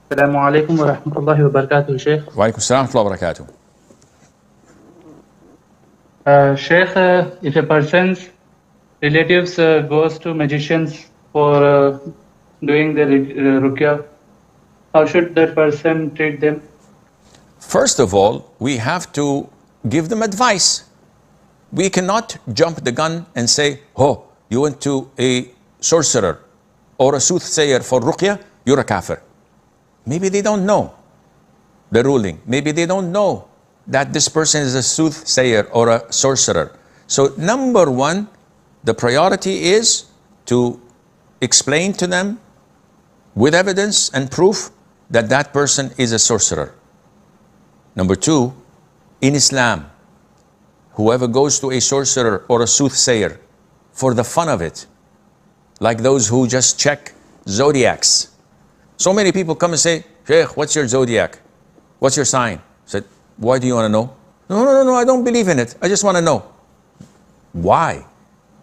Assalamu alaikum wa rahmatullahi wa barakatuh, Sheikh. Wa alaikum salam wa barakatuh. Sheikh, if a person's relatives goes to magicians for doing the ruqya, how should that person treat them? First of all, we have to give them advice. We cannot jump the gun and say, oh, you went to a sorcerer or a soothsayer for ruqya, you're a kafir. Maybe they don't know the ruling. Maybe they don't know that this person is a soothsayer or a sorcerer. So number one, the priority is to explain to them with evidence and proof that that person is a sorcerer. Number two, in Islam, whoever goes to a sorcerer or a soothsayer for the fun of it, like those who just check zodiacs. So many people come and say, Sheikh, what's your zodiac? What's your sign? I said, why do you want to know? No, I don't believe in it. I just want to know. Why?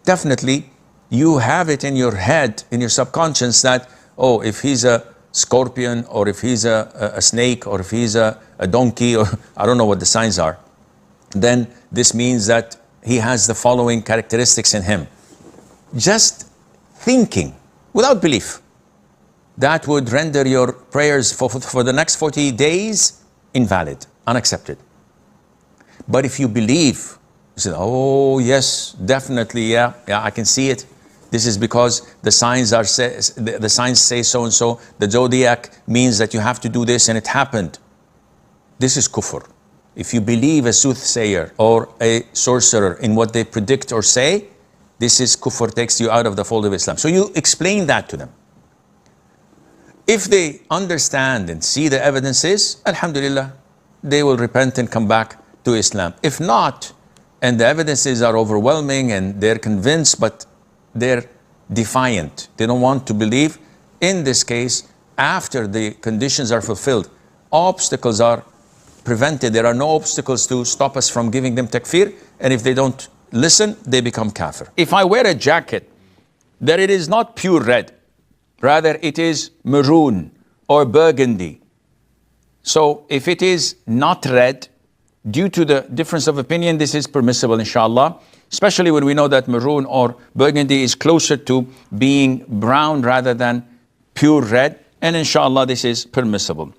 Definitely, you have it in your head, in your subconscious that, oh, if he's a scorpion, or if he's a snake, or if he's a donkey, or I don't know what the signs are, then this means that he has the following characteristics in him. Just thinking, without belief, that would render your prayers for the next 40 days invalid, unaccepted. But if you believe, you say, oh yes, definitely, yeah, I can see it. This is because the signs the signs say so and so. The zodiac means that you have to do this, and it happened. This is kufr. If you believe a soothsayer or a sorcerer in what they predict or say, this is kufr, takes you out of the fold of Islam. So you explain that to them. If they understand and see the evidences, alhamdulillah, they will repent and come back to Islam. If not, and the evidences are overwhelming and they're convinced, but they're defiant, they don't want to believe, in this case, after the conditions are fulfilled, obstacles are prevented. There are no obstacles to stop us from giving them takfir, and if they don't listen, they become kafir. If I wear a jacket that it is not pure red, rather it is maroon or burgundy, so if it is not red, due to the difference of opinion, this is permissible, inshallah, especially when we know that maroon or burgundy is closer to being brown rather than pure red, and inshallah this is permissible.